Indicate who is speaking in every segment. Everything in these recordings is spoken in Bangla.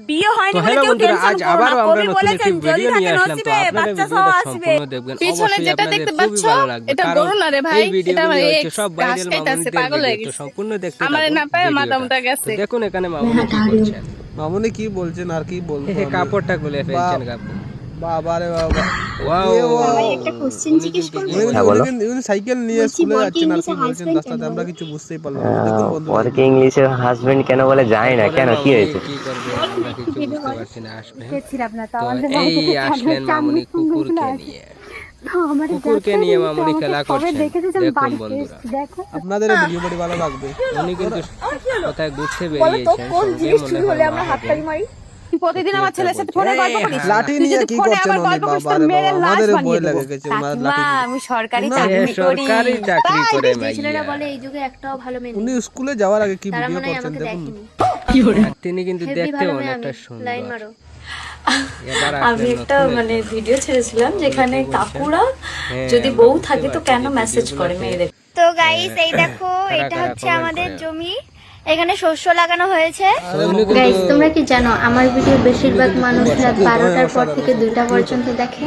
Speaker 1: বিয়ে হয়নি বলে কেউ টেনশন করো না। কবি বলেছেন যদি থাকে নসিবে বাচ্চা সহ আসবে।
Speaker 2: পিছনে যেটা দেখতে পাচ্ছ এটা গরু না রে ভাই, এটা আমার এক্স ঘাস খাইতাছে, পাগল হয়ে গেছে। আমার না পায় মাথা মুটা গেছে।
Speaker 3: দেখুন এখানে মামুনি কি করছেন,
Speaker 4: মামুনি কি বলছেন আর কি বলবো আমি?
Speaker 3: কাপড়টা খুলে ফেলছেন কাপড়।
Speaker 4: বাবা রে বাবা,
Speaker 3: ওয়াও,
Speaker 5: ভাই একটা কোশ্চেন জিজ্ঞেস করব।
Speaker 4: উনি সাইকেল নিয়ে স্কুলে যাচ্ছেন আর কি বলছেন রাস্তাতে, আমরা কিছু বুঝতেই পারলাম না। দেখুন বন্ধুরা,
Speaker 6: ওরকে ইংলিশে হাজবেন্ড কেন বলে যায় না, কেন কি হয়েছে?
Speaker 3: কি করবে আমরা কিছু বুঝতে পারছি না। আসবে তো এই আসলেন মামুনি কুকুরকে নিয়ে, কুকুরকে নিয়ে মামুনি খেলা করছেন। দেখুন বন্ধুরা,
Speaker 4: আপনাদের এই ভিডিওটি ভালো লাগবে।
Speaker 3: উনি কিন্তু কোথায় ঘুরতে বেরিয়েছেন, সঙ্গে মনে হয় মা হবে।
Speaker 1: প্রতিদিন আমার ছেলের সাথে ফোনে গল্প করিস।
Speaker 4: লাঠি নিয়ে কি করছেন উনি? বাবা রে বাবা, আমাদের ভয় লাগে গেছে লাঠি।
Speaker 1: আমি সরকারি চাকরি করি।
Speaker 3: সরকারি চাকরি করে
Speaker 5: ছেলেরা
Speaker 3: মাইয়া।
Speaker 5: বলে এই যুগে একটাও ভালো মেয়ে নেই।
Speaker 4: উনি স্কুলে যাওয়ার আগে কি
Speaker 5: তারা
Speaker 4: ভিডিও
Speaker 5: মনে হয়
Speaker 4: করছেন
Speaker 5: আমাকে
Speaker 4: দেখুন।
Speaker 5: দেখেনি।
Speaker 3: আর তিনি কিন্তু
Speaker 5: হেভি
Speaker 3: দেখতে
Speaker 5: ভালো মেয়ে
Speaker 3: অনেকটা
Speaker 5: আমি। লাইন
Speaker 3: সুন্দর।
Speaker 5: মারো।
Speaker 3: এবার
Speaker 7: আমি
Speaker 3: আসলেন
Speaker 7: একটা
Speaker 3: নতুন
Speaker 7: মানে ভিডিও ছেড়েছিলাম যেখানে
Speaker 3: কি বলছেন?
Speaker 7: কাকুরা
Speaker 3: হ্যাঁ,
Speaker 7: যদি
Speaker 3: আমরা
Speaker 7: বউ
Speaker 3: বুঝতে
Speaker 7: থাকে তো
Speaker 3: পারছি
Speaker 7: কেন
Speaker 3: যে
Speaker 7: মেসেজ করে
Speaker 3: ভিডিওগুলোতে
Speaker 7: মেয়েদের।
Speaker 5: তো গাইস এই দেখো,
Speaker 3: কারা
Speaker 5: এটা
Speaker 3: কারা
Speaker 5: হচ্ছে
Speaker 3: comment
Speaker 5: আমাদের
Speaker 3: করে?
Speaker 5: জমি। এখানে শস্য লাগানো হয়েছে।
Speaker 3: উনি কিন্তু-
Speaker 5: গাইস তোমরা কি জানো আমার ভিডিও বেশিরভাগ মানুষ রাত 12টার পর থেকে 2টা পর্যন্ত দেখে।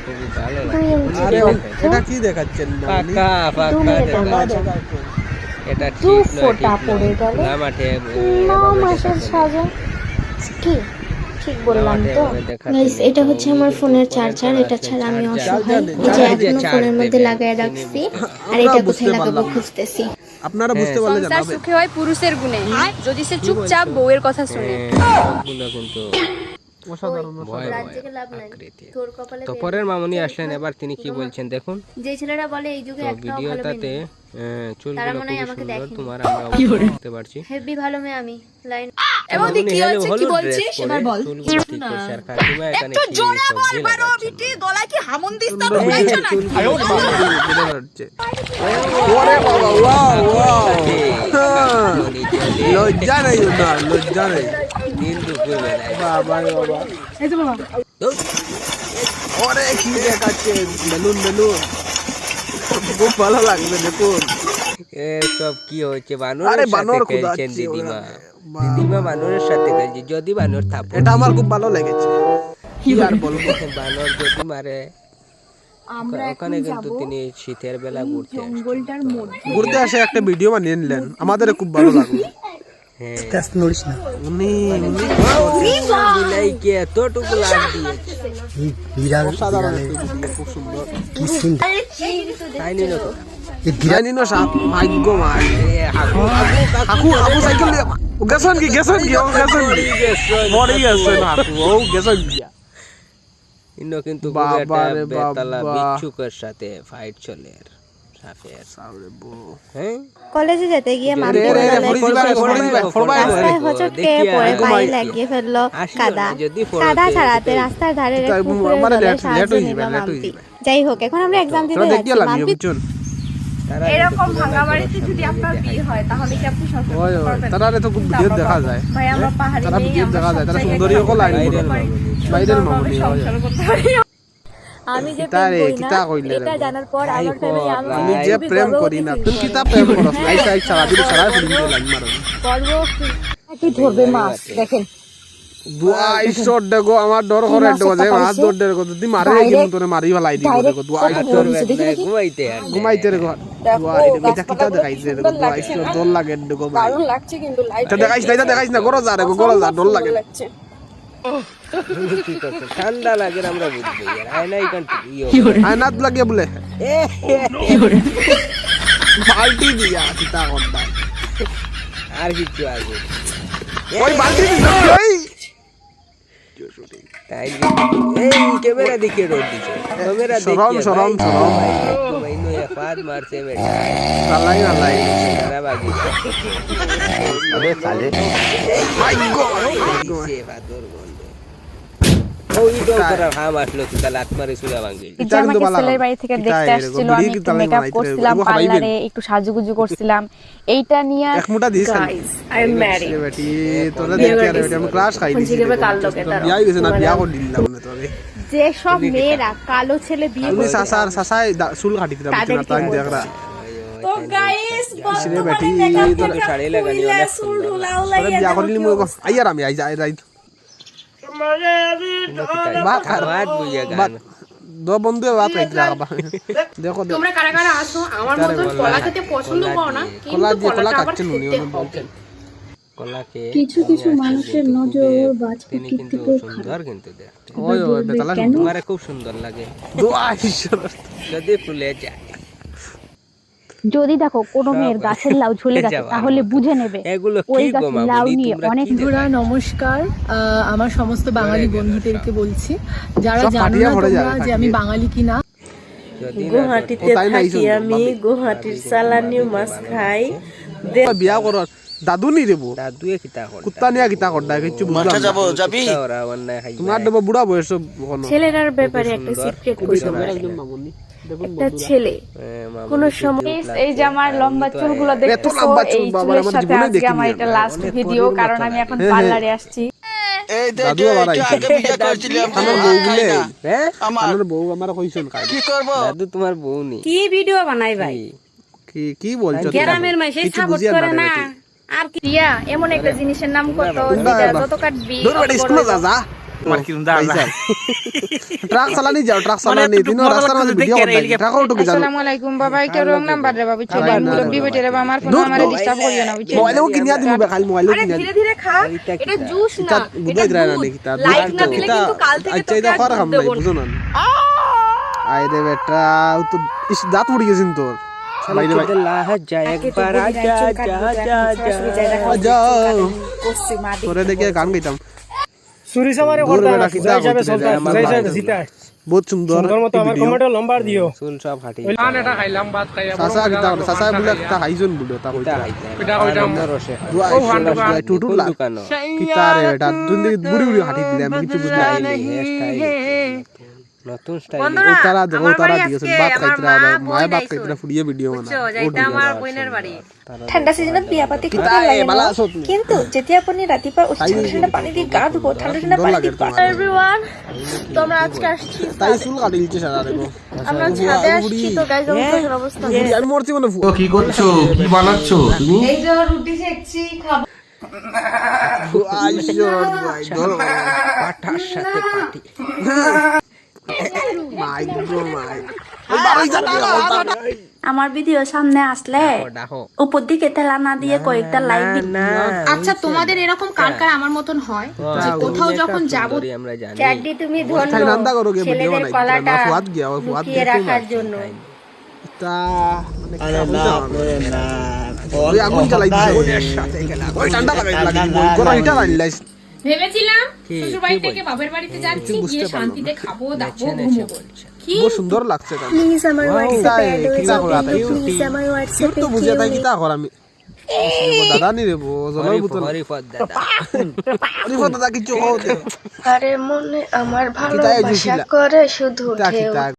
Speaker 3: খুবই ভালো লাগে।
Speaker 4: আরে এটা কি দেখাচ্ছেন মামুনি?
Speaker 3: পাকা পাকা দেখা। এটা ঠিক নয়, ঠিক নয়। খোলা মাঠে
Speaker 5: কি ঠিক বললাম তো গাইস, এটা হচ্ছে আমার ফোনের চার্জার। এটা ছাড়া আমি অসহায়। এই যে এখনো ফোনের মধ্যে লাগায় রাখছি, আর এটা কোথায় লাগাবো খুঁজতেছি।
Speaker 4: আপনারা বুঝতে পারলে
Speaker 2: সংসার
Speaker 4: জানাবেন।
Speaker 2: সুখী হয় পুরুষের গুণে, যদি সে চুপচাপ বউয়ের কথা শুনে।
Speaker 3: সবগুলো কিন্তু
Speaker 4: অসাধারণ।
Speaker 3: ভয়
Speaker 5: রাত
Speaker 3: ভয়
Speaker 5: জেগে লাভ নাই,
Speaker 3: আকৃতি।
Speaker 5: তোর কপালে
Speaker 3: তো পরের মামুনি আসলেন, এবার তিনি কি বলছেন দেখুন।
Speaker 5: যে ছেলেরা বলে এই যুগে
Speaker 3: তো
Speaker 5: একটাও ভালো মেয়ে
Speaker 3: ভিডিওটাতে
Speaker 5: নেই।
Speaker 3: চুলগুলো
Speaker 5: তারা মনে হয়
Speaker 3: খুবই
Speaker 5: আমাকে
Speaker 3: সুন্দর
Speaker 5: দেখেনি।
Speaker 3: তোমার, আমরা বুঝতে পারছি।
Speaker 5: হেভি ভালো মেয়ে আমি। লাইন
Speaker 2: এবং
Speaker 3: মামুনি
Speaker 2: কি
Speaker 3: হেলে
Speaker 2: হচ্ছে, কি
Speaker 3: হলুদ
Speaker 2: বলছিস
Speaker 3: dress
Speaker 2: এবার
Speaker 3: পরে
Speaker 2: বল।
Speaker 3: চুলগুলো ঠিক করছে, আর কাকিমা এখানে
Speaker 1: একটু
Speaker 3: কি
Speaker 1: জোরে বল
Speaker 3: সবজি
Speaker 1: বারো
Speaker 3: লাগাচ্ছেন
Speaker 1: বিটি,
Speaker 3: বলো।
Speaker 1: গলায় কি হামুন দিস্তা তো হয়েছে না?
Speaker 4: ওরে বাবা, ওয়াও ওয়াও,
Speaker 3: জনি, জনি,
Speaker 4: লজ্জা নেই না, লজ্জা নেই।
Speaker 3: দিন দুপুর বেলায়।
Speaker 4: বাবা রে বাবা, ওরে কি দেখাচ্ছেন, বেলুন বেলুন, খুব ভালো লাগবে দেখুন।
Speaker 3: সব কি হচ্ছে,
Speaker 4: আরে
Speaker 3: বানরের
Speaker 4: বানর
Speaker 3: সাথে
Speaker 4: ক্ষুধাচ্ছে
Speaker 3: খেলছেন দিদিমা।
Speaker 4: ওরা।
Speaker 3: দিদিমা বানরের সাথে খেলছে, যদি বানর থাপড়
Speaker 4: এটা আমার খুব ভালো লেগেছে, কি আর বলবো।
Speaker 3: বানর যদি মারে। ওখানে কিন্তু তিনি শীতের বেলা ঘুরতে আসছেন।
Speaker 4: ঘুরতে আসে একটা ভিডিও বানিয়ে নিলেন, আমাদের খুব ভালো লাগলো।
Speaker 3: হ্যাঁ,
Speaker 4: উনি
Speaker 3: বিলাইকে এতটুকু লাভ দিয়েছে।
Speaker 4: অসাধারণ একটা ভিডিও, খুব সুন্দর।
Speaker 3: তাই নিল তো।
Speaker 4: জানি না সাপ ভাগ্য মার।
Speaker 3: হাকু
Speaker 4: হাকু হাকু সাইকেল দিয়ে গেছেন কি, গেছেন কি, ও গেছেন কি, মরে গেছেন হাকু, ও গেছেন কি।
Speaker 3: ইন্ন কিন্তু
Speaker 4: বাবা
Speaker 3: একটা
Speaker 4: রে
Speaker 3: বেতালা
Speaker 4: বাবা।
Speaker 3: বিচ্ছুকের সাথে ফাইট চলে সাপের। হ্যাঁ,
Speaker 5: কলেজে যেতে গিয়ে
Speaker 4: রে
Speaker 5: মামকে
Speaker 4: রে রে,
Speaker 5: বলে
Speaker 4: ফড়ি দিবা, ফড়ি দিবা, ফড়বাই
Speaker 5: রাস্তায়
Speaker 4: করে।
Speaker 5: হোঁচট
Speaker 3: দেখিয়া
Speaker 5: খেয়ে পড়ে
Speaker 3: ঘুমাই
Speaker 5: পায়ে
Speaker 3: কি?
Speaker 5: লাগিয়ে ফেললো
Speaker 3: আসিও
Speaker 5: কাদা।
Speaker 3: না, যদি পড়তে
Speaker 5: কাদা ছাড়াতে
Speaker 3: যেতে-
Speaker 5: রাস্তার ধারের এক
Speaker 4: তাই
Speaker 5: পুকুরের
Speaker 4: মানে
Speaker 5: জলে
Speaker 4: লেট
Speaker 5: সাহায্য
Speaker 4: হয়ে
Speaker 5: নিল
Speaker 4: যাবে, লেট হয়ে
Speaker 5: মাম্পি।
Speaker 4: যাবে।
Speaker 5: যাই হোক, এখন আমরা এক্সাম দিতে
Speaker 4: তোরা
Speaker 5: যাচ্ছি।
Speaker 4: দেখিয়ে লাগবে
Speaker 5: মাম্পি
Speaker 4: বুঝছেন।
Speaker 3: তারা
Speaker 2: এরকম
Speaker 3: কিন্তু
Speaker 2: ভাঙা
Speaker 3: পুরোনো
Speaker 2: বাড়িতে
Speaker 3: ঘরের
Speaker 2: যদি
Speaker 3: সামনে
Speaker 2: আপনার বিয়ে হয় তাহলে কি আপনি সংসার
Speaker 4: ওই
Speaker 2: করতে
Speaker 4: ওই,
Speaker 2: পারবেন?
Speaker 4: তারা তো খুব ভিডিও দেখা যায়,
Speaker 2: ভাই আমরা পাহাড়ি
Speaker 4: তারা
Speaker 2: মেয়ে,
Speaker 4: ভিডিও
Speaker 2: আমরা
Speaker 4: দেখা যায়, তারা
Speaker 2: সব
Speaker 4: সুন্দরী
Speaker 2: জায়গায়
Speaker 4: সকল লাইন
Speaker 3: বাইরের
Speaker 4: করে।
Speaker 3: মামুনি।
Speaker 4: বাইরের
Speaker 2: সুন্দরভাবে
Speaker 4: মামুনি হয়।
Speaker 2: সংসার করতে পারি।
Speaker 7: আমি যে
Speaker 4: কিতা
Speaker 7: প্রেম
Speaker 4: রে,
Speaker 7: করি না
Speaker 4: কিতা কইলে রে
Speaker 7: এটা
Speaker 4: বাবা।
Speaker 7: জানার পর আমার
Speaker 3: আই
Speaker 7: ফ্যামিলি
Speaker 3: কর,
Speaker 7: আমাকে
Speaker 4: আমি যে
Speaker 7: খুবই
Speaker 4: প্রেম
Speaker 7: গর্ববতী
Speaker 4: করি না,
Speaker 7: feel
Speaker 4: তুমি
Speaker 7: করে।
Speaker 4: কিতা প্রেম করো, আইসা আইসা দিন সারা ফিল্ম দিয়ে লাইন মারো।
Speaker 7: গর্ব
Speaker 3: কি ধরবে মাছ দেখেন।
Speaker 4: দুয়াই শট দেখো, আমার ডর করে দেখো যে মাছ দৌড় দেখো, যদি মারে কিন্তু তোরে মারি ফেলাই দিব দেখো। দুয়াই
Speaker 3: তোর বেদনায় ঘুমাইতে আর
Speaker 4: ঘুমাইতে দেখো, দুয়াই এটা কিতা দেখাইছে দেখো, দুয়াই শট ডর লাগে দেখো ভাই।
Speaker 2: দারুণ লাগছে কিন্তু লাইট
Speaker 4: এটা দেখাইছ না, গরো যা দেখো, গরো যা, ডর লাগে।
Speaker 2: লাগছে।
Speaker 3: কি করছো? ঠান্ডা লাগে আমরা বুঝবো ইয়ার আয়নাই কান
Speaker 4: আয়নাত লাগে বলে বালতি দিয়া কিতা করতা,
Speaker 3: আর কিছু আগে
Speaker 4: ওই বালতি দিছ ওই
Speaker 3: তাই এই ক্যামেরা দিকে রোড দিছে ক্যামেরা
Speaker 4: সরম,
Speaker 3: দেখি
Speaker 4: সরম, সরম।
Speaker 3: মাইনো ফাদ মারছে বেটা
Speaker 4: আলাই আলাই
Speaker 3: সারা বাগি
Speaker 6: আরে সালে
Speaker 4: ভাগ্য
Speaker 3: দিছে ফাদর গন্ধ ওই তো করা হাম আসলো তো তাহলে আত্মারে সুলা ভাঙিল
Speaker 1: যে আমাকে ছেলের বাড়ি থেকে দেখতে আসছিল, আমি একটু মেকআপ করছিলাম পার্লারে, একটু সাজুগুজু করছিলাম, এইটা নিয়ে
Speaker 4: এক মুঠা দিছ
Speaker 2: আই এম ম্যারিড।
Speaker 4: বেটি তোরা দেখি আর বেটি আমি ক্লাস খাই দিছি, বিয়া গেছে না, বিয়া করে দিলাম না তোরে।
Speaker 1: যে সব মেয়েরা কালো ছেলে বিয়ে
Speaker 4: তুমি সাসার সাসাই চুল কাটি দিলাম না, তাই দেখরা
Speaker 2: তো গাইস
Speaker 4: রে বেটি
Speaker 3: তো শাড়ি লাগানি অনেক সুন্দর
Speaker 4: তোরে বিয়া করলি মই আইয়ার আমি আই যাই বাত খার
Speaker 3: বাদ বুইয়া গান
Speaker 4: বাত দো বন্ধু বাত খাইতে রাখবা দেখো
Speaker 2: তোমরা কারা কারা আসো আমার মতন কলা খেতে পছন্দ করো না
Speaker 4: কলা
Speaker 2: কিন্তু
Speaker 4: দিয়ে কলা
Speaker 2: কলাটা আবার
Speaker 4: কাটছেন উনি
Speaker 2: খেতে
Speaker 4: বলছেন
Speaker 3: কলাকে
Speaker 8: কিছু কিছু মানুষের নজর বাজপুর
Speaker 3: তিনি কিন্তু
Speaker 8: থেকেও
Speaker 3: সুন্দর কিন্তু দেখতে
Speaker 4: ওই ওই বেতালা
Speaker 3: তোমারে খুব সুন্দর লাগে
Speaker 4: দোয়া ঈশ্বর
Speaker 3: যদি ফুলে যায়
Speaker 1: যদি দেখো কোনো মেয়ের গাছের লাউ ঝুলে গেছে তাহলে বুঝে নেবে
Speaker 3: এগুলো
Speaker 1: ওই
Speaker 3: কি গো
Speaker 1: গাছের লাউ
Speaker 3: মামুনি
Speaker 1: নিয়ে
Speaker 3: তোমরা
Speaker 1: অনেক
Speaker 3: কি
Speaker 9: বন্ধুরা নমস্কার, আমার সমস্ত বাঙালি বন্ধুদেরকে বলছি যারা
Speaker 4: সব
Speaker 9: জানো
Speaker 4: ফাটিয়ে
Speaker 9: না
Speaker 4: পড়ে
Speaker 9: তোমরা
Speaker 4: যাবে,
Speaker 9: যে আমি বাঙালি কিনা।
Speaker 3: যদি না
Speaker 10: গুয়াহাটিতে
Speaker 4: ও তাই না,
Speaker 10: থাকি
Speaker 4: এইসব
Speaker 10: আমি, গুয়াহাটির চালানি মাছ খাই।
Speaker 4: বিয়া কর দাদু নি রে বউ
Speaker 3: দাদুয়ে কিতা করে
Speaker 4: কুত্তা নিয়া কিতা করডা কিছু বুঝলাম না।
Speaker 3: ওরা অন্যায় খাই
Speaker 4: তোমার দেব বুড়া বয়স কোন
Speaker 10: ছেলেরার ব্যাপারে একটা সিক্রেট কই তোমার। একটা ছেলে কোন সময়
Speaker 1: এই যে আমার লম্বা চুলগুলো দেখতেছো
Speaker 4: লম্বা চুল,
Speaker 1: এই
Speaker 4: বাবা,
Speaker 1: চুলের
Speaker 4: আমার
Speaker 1: সাথে
Speaker 4: জীবনে
Speaker 1: আজকে
Speaker 4: দেখিনি
Speaker 1: আমার
Speaker 4: আমি।
Speaker 1: এটা লাস্ট ভিডিও কারণ আমি এখন
Speaker 4: হ্যাঁ,
Speaker 1: পার্লারে আসছি
Speaker 4: দাদু আবার আইছে আমার বউ গুলে
Speaker 3: হ্যাঁ
Speaker 4: আমার বউ আমার কইছেন কাজ
Speaker 3: দাদু তোমার বউ নি
Speaker 10: কি ভিডিও বানাই ভাই?
Speaker 4: কি বলছো তুমি?
Speaker 10: গ্রামের মাইসে
Speaker 4: কিছু
Speaker 10: সাপোর্ট
Speaker 4: বুঝিয়ে
Speaker 10: করে
Speaker 4: না
Speaker 10: না।
Speaker 4: রে
Speaker 10: আর কি
Speaker 1: টিয়া এমন একটা জিনিসের নাম কত
Speaker 4: কোনটা
Speaker 1: যেটা
Speaker 4: বাবা?
Speaker 1: যত কাটবি
Speaker 4: দূর বেটা স্কুলে যা যা ট্রাক চালানি যাও ট্রাক চালানি তিনো রাস্তার মধ্যে ভিডিও করতে ট্রাক অটো কি জানো
Speaker 1: আসসালামু আলাইকুম বাবা এটা রং নাম্বার রে বাবা চলে মুরব্বি বেটে রে আমার ফোন আমারে ডিস্টার্ব করিও না বুঝছো
Speaker 4: মোবাইলও কিনিয়া দিমু খালি মোবাইলও কিনিয়া
Speaker 2: ধীরে ধীরে খা এটা জুস না
Speaker 4: বুঝাই দিরা না নাকি তা
Speaker 2: লাইক না দিলে কিন্তু কাল থেকে
Speaker 4: আচ্ছা এটা খাওয়ার খাম নাই বুঝো না আই রে বেটা ও তো ইস দাঁত উড়ে গেছিন তোর বাইরে বাইরে
Speaker 3: লাহ যায় একবার আজা যা
Speaker 4: তোরে দেখে গান গাইতাম
Speaker 11: সুরি সামারে
Speaker 4: দূর
Speaker 11: করতে
Speaker 4: বেটা
Speaker 11: না
Speaker 4: কিতা
Speaker 11: হিসাবে
Speaker 4: করতে
Speaker 11: চলতে
Speaker 4: রে, আমার
Speaker 11: হিসাবে
Speaker 4: বাড়ি
Speaker 11: জিতা
Speaker 4: বহুত সুন্দর
Speaker 11: তোর মতো আমার
Speaker 4: ভিডিও
Speaker 11: কমেন্টে লম্বার দিও
Speaker 3: চুল সব হাঁটি
Speaker 11: এটা খাইলাম ভাত খাইয়া
Speaker 4: সাসা কিতা সাসা বুলা কিতা খাইছন বুলো তা কইতা
Speaker 11: এটা কইতাম
Speaker 3: রসে
Speaker 4: দুয়া আইসো টুটু লা
Speaker 3: দোকান
Speaker 4: কিতা রে বেটা তুই বুড়ি বুড়ি হাঁটি দিলে আমি কিছু বুঝলাই
Speaker 3: নতুন স্টাইল
Speaker 4: ও তারা দিয়েছেন বাপ খাইতরা মায় বাপ খাইতরা ফুডিয়ে ভিডিও বানা
Speaker 10: এটা আমার বোনের বাড়ি।
Speaker 5: ঠাণ্ডা সিজনত বিয়া পাতি খুব ভাল লাগে ন? কিন্তু যেতিয়া আপুনি ৰাতিপুৱা উঠি ঠাণ্ডা ঠাণ্ডা পানী দি গা ধুব ঠাণ্ডা ঠাণ্ডা পানী দি গা
Speaker 2: এভরিওয়ান তোমরা আজকে আসছি
Speaker 4: তাই চুল কাটি দিচ্ছে সারা রে
Speaker 2: আমরা ছাদে আসছি তো গাইস আমাদের অবস্থা
Speaker 4: আমি মরছি মানে
Speaker 6: কি করছো কি বানাচ্ছো তুমি
Speaker 2: এই যে রুটি সেকছি খাবো
Speaker 4: আইসো
Speaker 3: পাঠার সাথে পাটি
Speaker 4: মাই ব্রো মাই
Speaker 5: আমার ভিডিও সামনে আসলে
Speaker 3: ডাহো
Speaker 5: উপর দিকে ঠেলা না দিয়ে কয়েকটা লাইক দিন।
Speaker 2: আচ্ছা তোমাদের এরকম কার কার আমার মতন হয় যে কোথাও যখন যাব
Speaker 3: আমরা জানি
Speaker 10: চাকরি তুমি ধন্য
Speaker 4: তাই নান্দা করো গে ভিডিও
Speaker 10: ছেলেদের
Speaker 4: বানাই
Speaker 10: কলাটা
Speaker 4: না ফুয়াদ গিয়া ওই ফুয়াদ
Speaker 10: লুকিয়ে রাখার জন্য।
Speaker 4: তা মানে ওই আগুন জ্বালাই দিছে ওই ঠান্ডা লাগাই গরম হিটার আনলাইস
Speaker 2: ভেবেছিলাম শ্বশুর বাড়ি থেকে বাপের বাড়িতে যাচ্ছি গিয়ে শান্তিতে খাবো দাবো ঘুমবো কি
Speaker 4: বহুত সুন্দর লাগছে এটা
Speaker 5: প্লিজ আমার হোয়াটসঅ্যাপে অ্যাড হয়ে
Speaker 4: কিতা
Speaker 5: যাও
Speaker 4: করা তাই
Speaker 5: প্লিজ আমার
Speaker 4: কিউট
Speaker 5: হোয়াটসঅ্যাপে
Speaker 4: তো বুঝিয়া তাই কিতা কর আমি দাদা নি রে বো জলের বোতল
Speaker 3: হরিপদ দাদা
Speaker 4: হরিপদ দাদা কিছু হও দে
Speaker 5: আরে মনে আমার
Speaker 4: কিতা এই
Speaker 5: ভালোবাসা
Speaker 4: জুসিলা
Speaker 5: করে শুধু
Speaker 4: কিতা
Speaker 5: ঢেউ
Speaker 4: কিতা